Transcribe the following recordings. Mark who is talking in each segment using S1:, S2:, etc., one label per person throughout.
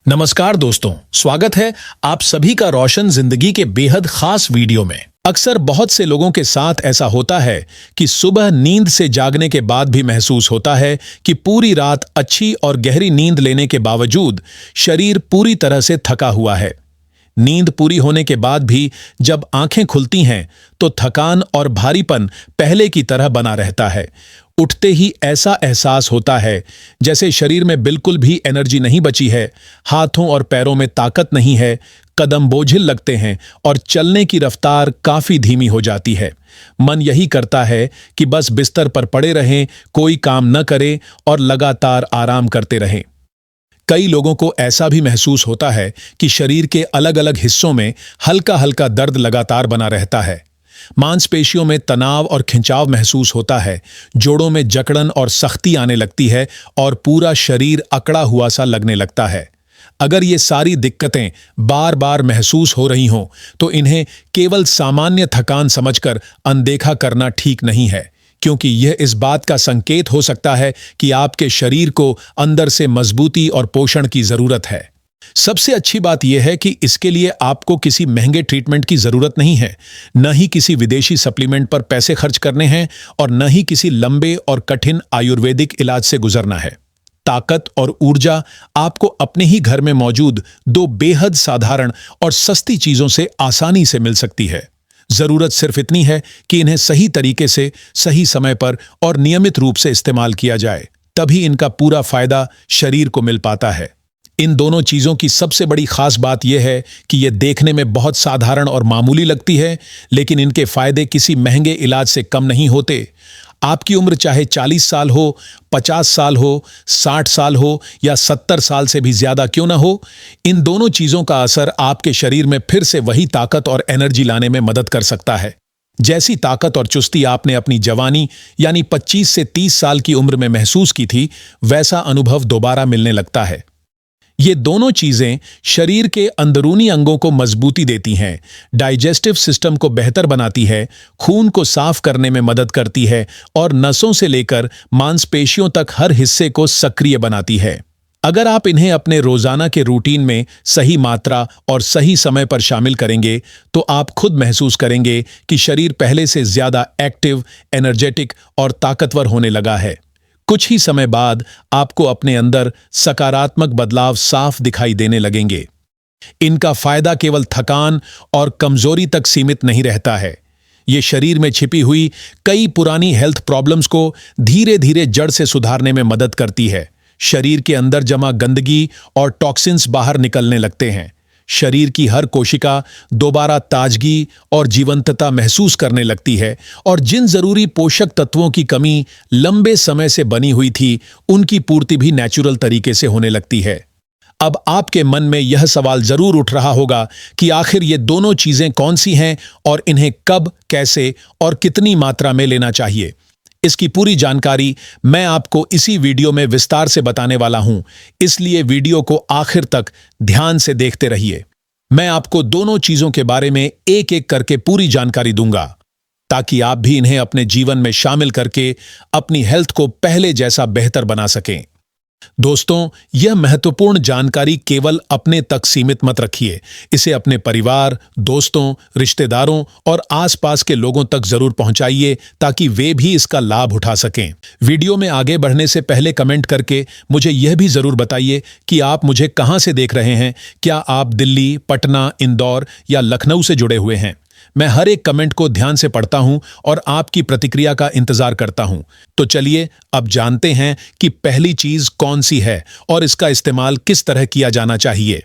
S1: नमस्कार दोस्तों, स्वागत है आप सभी का रोशन जिंदगी के बेहद खास वीडियो में। अक्सर बहुत से लोगों के साथ ऐसा होता है कि सुबह नींद से जागने के बाद भी महसूस होता है कि पूरी रात अच्छी और गहरी नींद लेने के बावजूद शरीर पूरी तरह से थका हुआ है। नींद पूरी होने के बाद भी जब आंखें खुलती हैं तो थकान और भारीपन पहले की तरह बना रहता है। उठते ही ऐसा एहसास होता है जैसे शरीर में बिल्कुल भी एनर्जी नहीं बची है, हाथों और पैरों में ताकत नहीं है, कदम बोझिल लगते हैं और चलने की रफ्तार काफी धीमी हो जाती है। मन यही करता है कि बस बिस्तर पर पड़े रहें, कोई काम न करें और लगातार आराम करते रहें। कई लोगों को ऐसा भी महसूस होता है कि शरीर के अलग अलग हिस्सों में हल्का हल्का दर्द लगातार बना रहता है। मांसपेशियों में तनाव और खिंचाव महसूस होता है, जोड़ों में जकड़न और सख्ती आने लगती है और पूरा शरीर अकड़ा हुआ सा लगने लगता है। अगर ये सारी दिक्कतें बार बार महसूस हो रही हों तो इन्हें केवल सामान्य थकान समझकर अनदेखा करना ठीक नहीं है, क्योंकि यह इस बात का संकेत हो सकता है कि आपके शरीर को अंदर से मजबूती और पोषण की जरूरत है। सबसे अच्छी बात यह है कि इसके लिए आपको किसी महंगे ट्रीटमेंट की जरूरत नहीं है, न ही किसी विदेशी सप्लीमेंट पर पैसे खर्च करने हैं और न ही किसी लंबे और कठिन आयुर्वेदिक इलाज से गुजरना है। ताकत और ऊर्जा आपको अपने ही घर में मौजूद दो बेहद साधारण और सस्ती चीजों से आसानी से मिल सकती है। जरूरत सिर्फ इतनी है कि इन्हें सही तरीके से, सही समय पर और नियमित रूप से इस्तेमाल किया जाए, तभी इनका पूरा फायदा शरीर को मिल पाता है। इन दोनों चीजों की सबसे बड़ी खास बात यह है कि ये देखने में बहुत साधारण और मामूली लगती है, लेकिन इनके फायदे किसी महंगे इलाज से कम नहीं होते। आपकी उम्र चाहे 40 साल हो, 50 साल हो, 60 साल हो या 70 साल से भी ज्यादा क्यों ना हो, इन दोनों चीजों का असर आपके शरीर में फिर से वही ताकत और एनर्जी लाने में मदद कर सकता है। जैसी ताकत और चुस्ती आपने अपनी जवानी यानी 25 से 30 साल की उम्र में महसूस की थी, वैसा अनुभव दोबारा मिलने लगता है। ये दोनों चीजें शरीर के अंदरूनी अंगों को मजबूती देती हैं, डाइजेस्टिव सिस्टम को बेहतर बनाती है, खून को साफ करने में मदद करती है और नसों से लेकर मांसपेशियों तक हर हिस्से को सक्रिय बनाती है। अगर आप इन्हें अपने रोजाना के रूटीन में सही मात्रा और सही समय पर शामिल करेंगे तो आप खुद महसूस करेंगे कि शरीर पहले से ज्यादा एक्टिव, एनर्जेटिक और ताकतवर होने लगा है। कुछ ही समय बाद आपको अपने अंदर सकारात्मक बदलाव साफ दिखाई देने लगेंगे। इनका फायदा केवल थकान और कमजोरी तक सीमित नहीं रहता है। ये शरीर में छिपी हुई कई पुरानी हेल्थ प्रॉब्लम्स को धीरे धीरे जड़ से सुधारने में मदद करती है। शरीर के अंदर जमा गंदगी और टॉक्सिन्स बाहर निकलने लगते हैं। शरीर की हर कोशिका दोबारा ताजगी और जीवंतता महसूस करने लगती है और जिन जरूरी पोषक तत्वों की कमी लंबे समय से बनी हुई थी, उनकी पूर्ति भी नेचुरल तरीके से होने लगती है। अब आपके मन में यह सवाल जरूर उठ रहा होगा कि आखिर ये दोनों चीजें कौन सी हैं और इन्हें कब, कैसे और कितनी मात्रा में लेना चाहिए। इसकी पूरी जानकारी मैं आपको इसी वीडियो में विस्तार से बताने वाला हूं, इसलिए वीडियो को आखिर तक ध्यान से देखते रहिए। मैं आपको दोनों चीजों के बारे में एक एक करके पूरी जानकारी दूंगा, ताकि आप भी इन्हें अपने जीवन में शामिल करके अपनी हेल्थ को पहले जैसा बेहतर बना सकें। दोस्तों, यह महत्वपूर्ण जानकारी केवल अपने तक सीमित मत रखिए। इसे अपने परिवार, दोस्तों, रिश्तेदारों और आसपास के लोगों तक जरूर पहुंचाइए ताकि वे भी इसका लाभ उठा सकें। वीडियो में आगे बढ़ने से पहले कमेंट करके मुझे यह भी जरूर बताइए कि आप मुझे कहां से देख रहे हैं। क्या आप दिल्ली, पटना, इंदौर या लखनऊ से जुड़े हुए हैं? मैं हर एक कमेंट को ध्यान से पढ़ता हूं और आपकी प्रतिक्रिया का इंतजार करता हूं। तो चलिए अब जानते हैं कि पहली चीज कौन सी है और इसका इस्तेमाल किस तरह किया जाना चाहिए।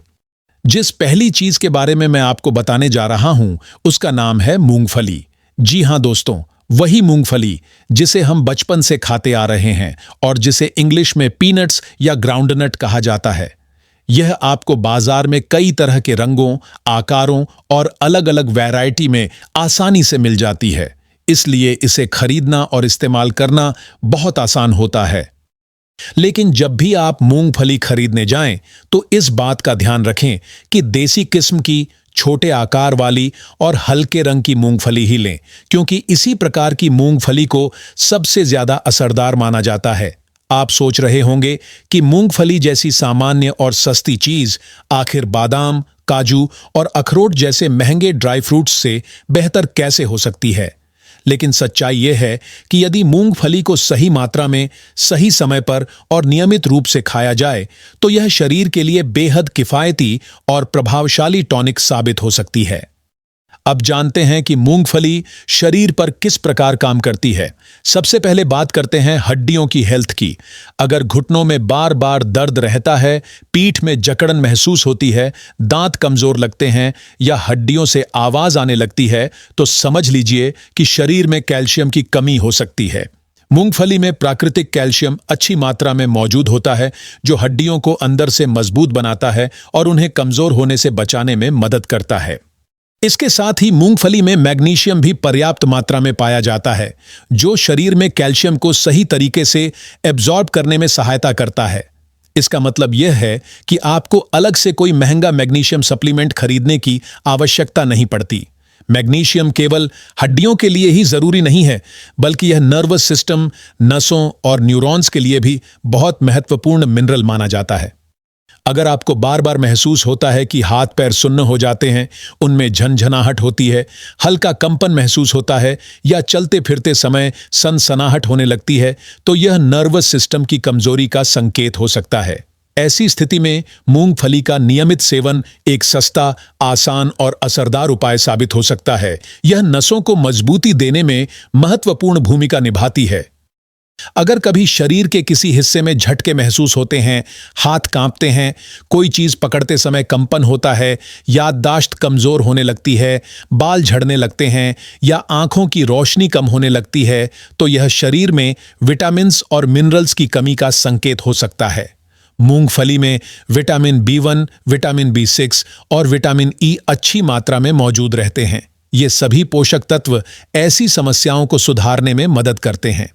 S1: जिस पहली चीज के बारे में मैं आपको बताने जा रहा हूं, उसका नाम है मूंगफली। जी हां दोस्तों, वही मूंगफली जिसे हम बचपन से खाते आ रहे हैं और जिसे इंग्लिश में पीनट्स या ग्राउंडनट कहा जाता है। यह आपको बाजार में कई तरह के रंगों, आकारों और अलग अलग वैरायटी में आसानी से मिल जाती है, इसलिए इसे खरीदना और इस्तेमाल करना बहुत आसान होता है। लेकिन जब भी आप मूंगफली खरीदने जाएं तो इस बात का ध्यान रखें कि देसी किस्म की, छोटे आकार वाली और हल्के रंग की मूंगफली ही लें, क्योंकि इसी प्रकार की मूंगफली को सबसे ज्यादा असरदार माना जाता है। आप सोच रहे होंगे कि मूंगफली जैसी सामान्य और सस्ती चीज आखिर बादाम, काजू और अखरोट जैसे महंगे ड्राई फ्रूट्स से बेहतर कैसे हो सकती है। लेकिन सच्चाई यह है कि यदि मूंगफली को सही मात्रा में, सही समय पर और नियमित रूप से खाया जाए तो यह शरीर के लिए बेहद किफायती और प्रभावशाली टॉनिक साबित हो सकती है। अब जानते हैं कि मूंगफली शरीर पर किस प्रकार काम करती है। सबसे पहले बात करते हैं हड्डियों की हेल्थ की। अगर घुटनों में बार बार दर्द रहता है, पीठ में जकड़न महसूस होती है, दांत कमजोर लगते हैं या हड्डियों से आवाज आने लगती है, तो समझ लीजिए कि शरीर में कैल्शियम की कमी हो सकती है। मूंगफली में प्राकृतिक कैल्शियम अच्छी मात्रा में मौजूद होता है, जो हड्डियों को अंदर से मजबूत बनाता है और उन्हें कमजोर होने से बचाने में मदद करता है। इसके साथ ही मूंगफली में मैग्नीशियम भी पर्याप्त मात्रा में पाया जाता है, जो शरीर में कैल्शियम को सही तरीके से एब्जॉर्ब करने में सहायता करता है। इसका मतलब यह है कि आपको अलग से कोई महंगा मैग्नीशियम सप्लीमेंट खरीदने की आवश्यकता नहीं पड़ती। मैग्नीशियम केवल हड्डियों के लिए ही जरूरी नहीं है, बल्कि यह नर्वस सिस्टम, नसों और न्यूरॉन्स के लिए भी बहुत महत्वपूर्ण मिनरल माना जाता है। अगर आपको बार बार महसूस होता है कि हाथ पैर सुन्न हो जाते हैं, उनमें झनझनाहट होती है, हल्का कंपन महसूस होता है या चलते फिरते समय सनसनाहट होने लगती है, तो यह नर्वस सिस्टम की कमजोरी का संकेत हो सकता है। ऐसी स्थिति में मूंगफली का नियमित सेवन एक सस्ता, आसान और असरदार उपाय साबित हो सकता है। यह नसों को मजबूती देने में महत्वपूर्ण भूमिका निभाती है। अगर कभी शरीर के किसी हिस्से में झटके महसूस होते हैं, हाथ कांपते हैं, कोई चीज पकड़ते समय कंपन होता है, याददाश्त कमजोर होने लगती है, बाल झड़ने लगते हैं या आंखों की रोशनी कम होने लगती है, तो यह शरीर में विटामिन्स और मिनरल्स की कमी का संकेत हो सकता है। मूंगफली में विटामिन B1, विटामिन B6 और विटामिन E अच्छी मात्रा में मौजूद रहते हैं। ये सभी पोषक तत्व ऐसी समस्याओं को सुधारने में मदद करते हैं।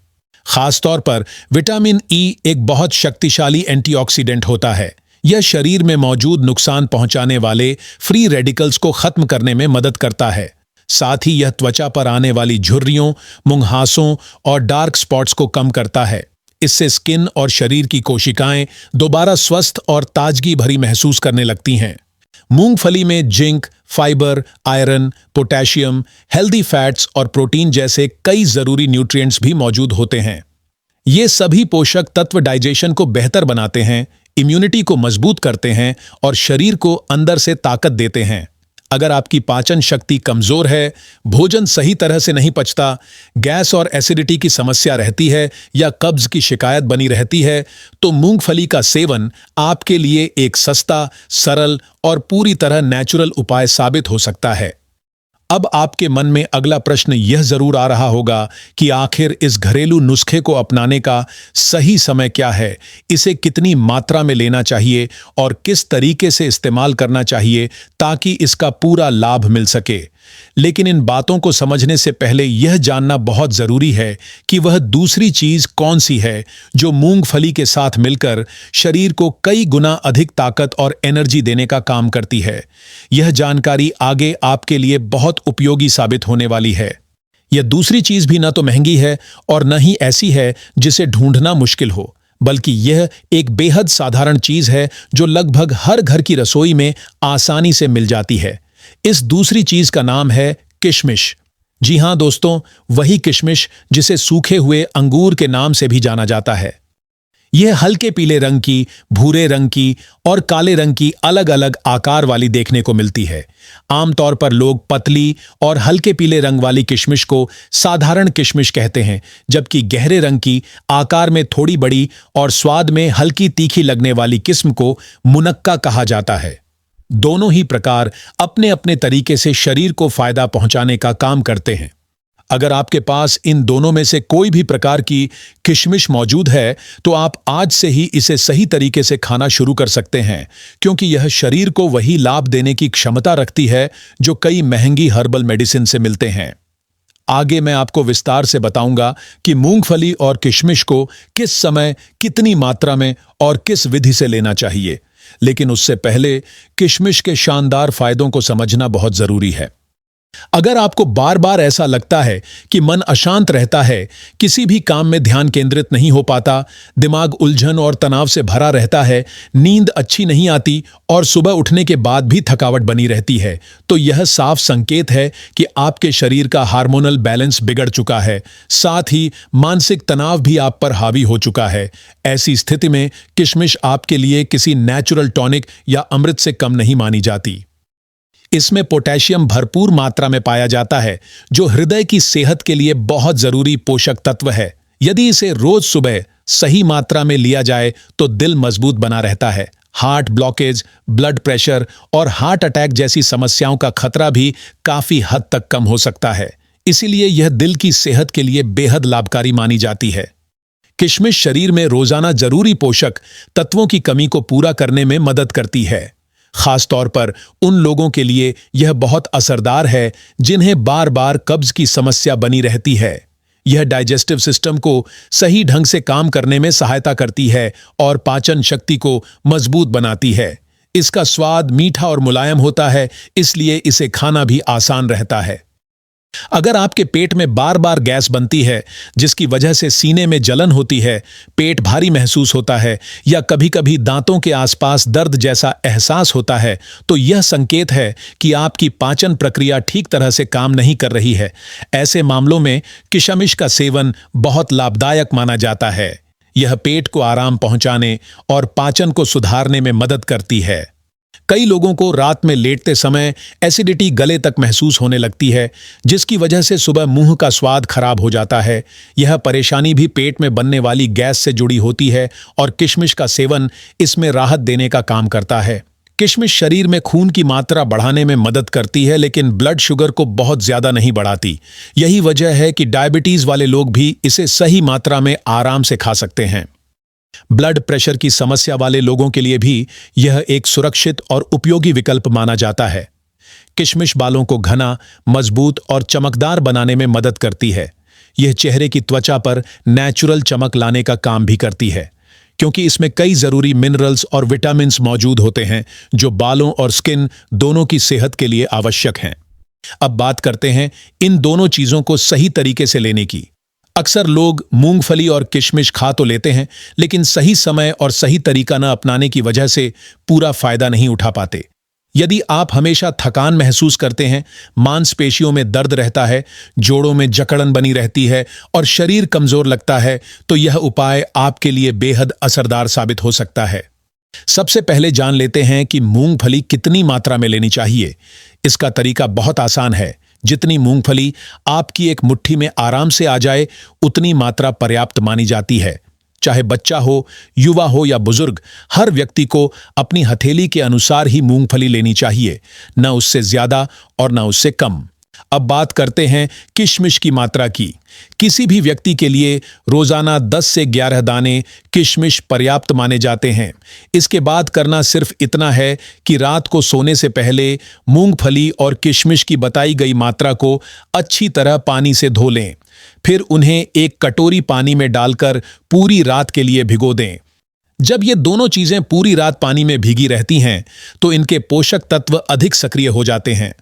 S1: खासतौर पर विटामिन E एक बहुत शक्तिशाली एंटीऑक्सीडेंट होता है। यह शरीर में मौजूद नुकसान पहुंचाने वाले फ्री रेडिकल्स को खत्म करने में मदद करता है। साथ ही यह त्वचा पर आने वाली झुर्रियों, मुंहासों और डार्क स्पॉट्स को कम करता है। इससे स्किन और शरीर की कोशिकाएं दोबारा स्वस्थ और ताजगी भरी महसूस करने लगती हैं। मूंगफली में zinc, fibre, iron, potassium, healthy fats और प्रोटीन जैसे कई जरूरी न्यूट्रिएंट्स भी मौजूद होते हैं। ये सभी पोषक तत्व डाइजेशन को बेहतर बनाते हैं, इम्यूनिटी को मजबूत करते हैं और शरीर को अंदर से ताकत देते हैं। अगर आपकी पाचन शक्ति कमजोर है, भोजन सही तरह से नहीं पचता, गैस और एसिडिटी की समस्या रहती है या कब्ज की शिकायत बनी रहती है, तो मूंगफली का सेवन आपके लिए एक सस्ता, सरल और पूरी तरह नेचुरल उपाय साबित हो सकता है। अब आपके मन में अगला प्रश्न यह जरूर आ रहा होगा कि आखिर इस घरेलू नुस्खे को अपनाने का सही समय क्या है, इसे कितनी मात्रा में लेना चाहिए और किस तरीके से इस्तेमाल करना चाहिए ताकि इसका पूरा लाभ मिल सके। लेकिन इन बातों को समझने से पहले यह जानना बहुत जरूरी है कि वह दूसरी चीज कौन सी है जो मूंगफली के साथ मिलकर शरीर को कई गुना अधिक ताकत और एनर्जी देने का काम करती है। यह जानकारी आगे आपके लिए बहुत उपयोगी साबित होने वाली है। यह दूसरी चीज भी न तो महंगी है और न ही ऐसी है जिसे ढूंढना मुश्किल हो, बल्कि यह एक बेहद साधारण चीज है जो लगभग हर घर की रसोई में आसानी से मिल जाती है। इस दूसरी चीज का नाम है किशमिश। जी हां दोस्तों, वही किशमिश जिसे सूखे हुए अंगूर के नाम से भी जाना जाता है। यह हल्के पीले रंग की, भूरे रंग की और काले रंग की अलग अलग आकार वाली देखने को मिलती है। आमतौर पर लोग पतली और हल्के पीले रंग वाली किशमिश को साधारण किशमिश कहते हैं, जबकि गहरे रंग की, आकार में थोड़ी बड़ी और स्वाद में हल्की तीखी लगने वाली किस्म को मुनक्का कहा जाता है। दोनों ही प्रकार अपने अपने तरीके से शरीर को फायदा पहुंचाने का काम करते हैं। अगर आपके पास इन दोनों में से कोई भी प्रकार की किशमिश मौजूद है, तो आप आज से ही इसे सही तरीके से खाना शुरू कर सकते हैं, क्योंकि यह शरीर को वही लाभ देने की क्षमता रखती है जो कई महंगी हर्बल मेडिसिन से मिलते हैं। आगे मैं आपको विस्तार से बताऊंगा कि मूंगफली और किशमिश को किस समय, कितनी मात्रा में और किस विधि से लेना चाहिए। लेकिन उससे पहले किशमिश के शानदार फायदों को समझना बहुत जरूरी है। अगर आपको बार बार ऐसा लगता है कि मन अशांत रहता है, किसी भी काम में ध्यान केंद्रित नहीं हो पाता, दिमाग उलझन और तनाव से भरा रहता है, नींद अच्छी नहीं आती और सुबह उठने के बाद भी थकावट बनी रहती है, तो यह साफ संकेत है कि आपके शरीर का हार्मोनल बैलेंस बिगड़ चुका है। साथ ही मानसिक तनाव भी आप पर हावी हो चुका है। ऐसी स्थिति में किशमिश आपके लिए किसी नेचुरल टॉनिक या अमृत से कम नहीं मानी जाती। इसमें पोटेशियम भरपूर मात्रा में पाया जाता है, जो हृदय की सेहत के लिए बहुत जरूरी पोषक तत्व है। यदि इसे रोज सुबह सही मात्रा में लिया जाए तो दिल मजबूत बना रहता है। हार्ट ब्लॉकेज, ब्लड प्रेशर और हार्ट अटैक जैसी समस्याओं का खतरा भी काफी हद तक कम हो सकता है। इसीलिए यह दिल की सेहत के लिए बेहद लाभकारी मानी जाती है। किशमिश शरीर में रोजाना जरूरी पोषक तत्वों की कमी को पूरा करने में मदद करती है। खास तौर पर उन लोगों के लिए यह बहुत असरदार है जिन्हें बार बार कब्ज की समस्या बनी रहती है। यह डाइजेस्टिव सिस्टम को सही ढंग से काम करने में सहायता करती है और पाचन शक्ति को मजबूत बनाती है। इसका स्वाद मीठा और मुलायम होता है, इसलिए इसे खाना भी आसान रहता है। अगर आपके पेट में बार बार गैस बनती है, जिसकी वजह से सीने में जलन होती है, पेट भारी महसूस होता है या कभी-कभी दांतों के आसपास दर्द जैसा एहसास होता है, तो यह संकेत है कि आपकी पाचन प्रक्रिया ठीक तरह से काम नहीं कर रही है। ऐसे मामलों में किशमिश का सेवन बहुत लाभदायक माना जाता है। यह पेट को आराम पहुंचाने और पाचन को सुधारने में मदद करती है। कई लोगों को रात में लेटते समय एसिडिटी गले तक महसूस होने लगती है, जिसकी वजह से सुबह मुंह का स्वाद खराब हो जाता है। यह परेशानी भी पेट में बनने वाली गैस से जुड़ी होती है और किशमिश का सेवन इसमें राहत देने का काम करता है। किशमिश शरीर में खून की मात्रा बढ़ाने में मदद करती है, लेकिन ब्लड शुगर को बहुत ज्यादा नहीं बढ़ाती। यही वजह है कि डायबिटीज वाले लोग भी इसे सही मात्रा में आराम से खा सकते हैं। ब्लड प्रेशर की समस्या वाले लोगों के लिए भी यह एक सुरक्षित और उपयोगी विकल्प माना जाता है। किशमिश बालों को घना, मजबूत और चमकदार बनाने में मदद करती है। यह चेहरे की त्वचा पर नेचुरल चमक लाने का काम भी करती है, क्योंकि इसमें कई जरूरी मिनरल्स और विटामिन्स मौजूद होते हैं जो बालों और स्किन दोनों की सेहत के लिए आवश्यक हैं। अब बात करते हैं इन दोनों चीजों को सही तरीके से लेने की। अक्सर लोग मूंगफली और किशमिश खा तो लेते हैं, लेकिन सही समय और सही तरीका न अपनाने की वजह से पूरा फायदा नहीं उठा पाते। यदि आप हमेशा थकान महसूस करते हैं, मांसपेशियों में दर्द रहता है, जोड़ों में जकड़न बनी रहती है और शरीर कमजोर लगता है, तो यह उपाय आपके लिए बेहद असरदार साबित हो सकता है। सबसे पहले जान लेते हैं कि मूंगफली कितनी मात्रा में लेनी चाहिए। इसका तरीका बहुत आसान है। जितनी मूंगफली आपकी एक मुट्ठी में आराम से आ जाए, उतनी मात्रा पर्याप्त मानी जाती है। चाहे बच्चा हो, युवा हो या बुजुर्ग, हर व्यक्ति को अपनी हथेली के अनुसार ही मूंगफली लेनी चाहिए, न उससे ज्यादा और न उससे कम। अब बात करते हैं किशमिश की मात्रा की। किसी भी व्यक्ति के लिए रोजाना 10 से 11 दाने किशमिश पर्याप्त माने जाते हैं। इसके बाद करना सिर्फ इतना है कि रात को सोने से पहले मूंगफली और किशमिश की बताई गई मात्रा को अच्छी तरह पानी से धो लें। फिर उन्हें एक कटोरी पानी में डालकर पूरी रात के लिए भिगो दें। जब ये दोनों चीजें पूरी रात पानी में भीगी रहती हैं, तो इनके पोषक तत्व अधिक सक्रिय हो जाते हैं।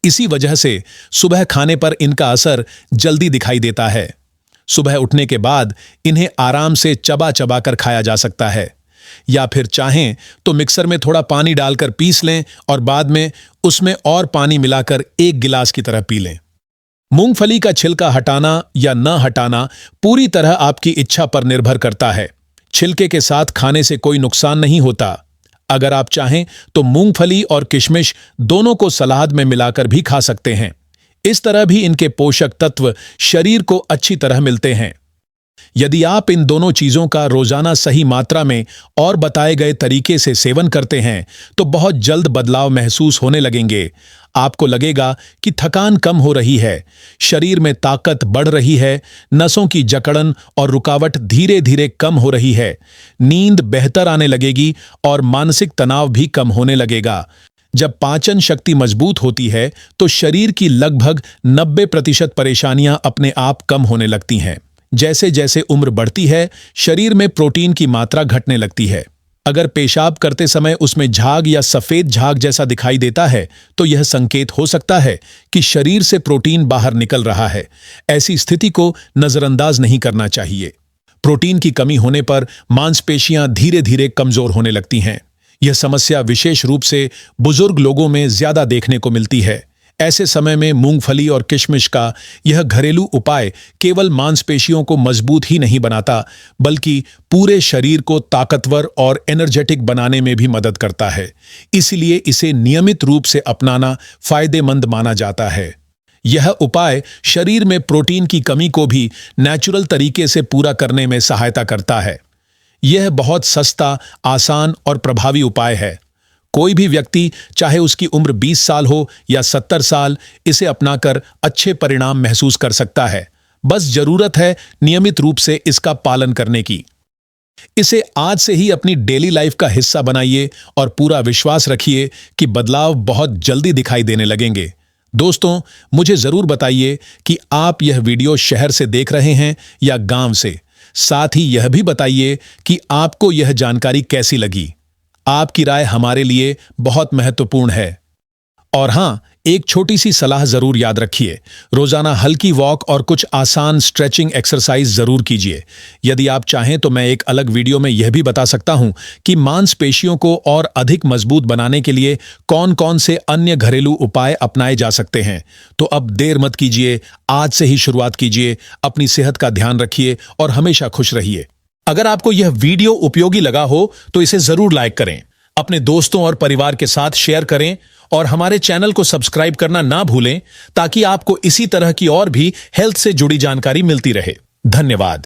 S1: इसी वजह से सुबह खाने पर इनका असर जल्दी दिखाई देता है। सुबह उठने के बाद इन्हें आराम से चबा चबा कर खाया जा सकता है, या फिर चाहें तो मिक्सर में थोड़ा पानी डालकर पीस लें और बाद में उसमें और पानी मिलाकर एक गिलास की तरह पी लें। मूंगफली का छिलका हटाना या न हटाना पूरी तरह आपकी इच्छा पर निर्भर करता है। छिलके के साथ खाने से कोई नुकसान नहीं होता। अगर आप चाहें तो मूंगफली और किशमिश दोनों को सलाद में मिलाकर भी खा सकते हैं। इस तरह भी इनके पोषक तत्व शरीर को अच्छी तरह मिलते हैं। यदि आप इन दोनों चीजों का रोजाना सही मात्रा में और बताए गए तरीके से सेवन करते हैं, तो बहुत जल्द बदलाव महसूस होने लगेंगे। आपको लगेगा कि थकान कम हो रही है, शरीर में ताकत बढ़ रही है, नसों की जकड़न और रुकावट धीरे धीरे कम हो रही है, नींद बेहतर आने लगेगी और मानसिक तनाव भी कम होने लगेगा। जब पाचन शक्ति मजबूत होती है, तो शरीर की लगभग 90% परेशानियां अपने आप कम होने लगती हैं। जैसे जैसे उम्र बढ़ती है, शरीर में प्रोटीन की मात्रा घटने लगती है। अगर पेशाब करते समय उसमें झाग या सफेद झाग जैसा दिखाई देता है तो यह संकेत हो सकता है कि शरीर से प्रोटीन बाहर निकल रहा है। ऐसी स्थिति को नजरअंदाज नहीं करना चाहिए। प्रोटीन की कमी होने पर मांसपेशियां धीरे धीरे कमजोर होने लगती हैं। यह समस्या विशेष रूप से बुजुर्ग लोगों में ज्यादा देखने को मिलती है। ऐसे समय में मूंगफली और किशमिश का यह घरेलू उपाय केवल मांसपेशियों को मजबूत ही नहीं बनाता, बल्कि पूरे शरीर को ताकतवर और एनर्जेटिक बनाने में भी मदद करता है। इसलिए इसे नियमित रूप से अपनाना फायदेमंद माना जाता है। यह उपाय शरीर में प्रोटीन की कमी को भी नेचुरल तरीके से पूरा करने में सहायता करता है। यह बहुत सस्ता, आसान और प्रभावी उपाय है। कोई भी व्यक्ति, चाहे उसकी उम्र 20 साल हो या 70 साल, इसे अपनाकर अच्छे परिणाम महसूस कर सकता है। बस जरूरत है नियमित रूप से इसका पालन करने की। इसे आज से ही अपनी डेली लाइफ का हिस्सा बनाइए और पूरा विश्वास रखिए कि बदलाव बहुत जल्दी दिखाई देने लगेंगे। दोस्तों, मुझे जरूर बताइए कि आप यह वीडियो शहर से देख रहे हैं या गांव से। साथ ही यह भी बताइए कि आपको यह जानकारी कैसी लगी। आपकी राय हमारे लिए बहुत महत्वपूर्ण है। और हां, एक छोटी सी सलाह जरूर याद रखिए। रोजाना हल्की वॉक और कुछ आसान स्ट्रेचिंग एक्सरसाइज जरूर कीजिए। यदि आप चाहें तो मैं एक अलग वीडियो में यह भी बता सकता हूं कि मांसपेशियों को और अधिक मजबूत बनाने के लिए कौन कौन से अन्य घरेलू उपाय अपनाए जा सकते हैं। तो अब देर मत कीजिए, आज से ही शुरुआत कीजिए। अपनी सेहत का ध्यान रखिए और हमेशा खुश रहिए। अगर आपको यह वीडियो उपयोगी लगा हो तो इसे जरूर लाइक करें, अपने दोस्तों और परिवार के साथ शेयर करें और हमारे चैनल को सब्सक्राइब करना ना भूलें, ताकि आपको इसी तरह की और भी हेल्थ से जुड़ी जानकारी मिलती रहे। धन्यवाद।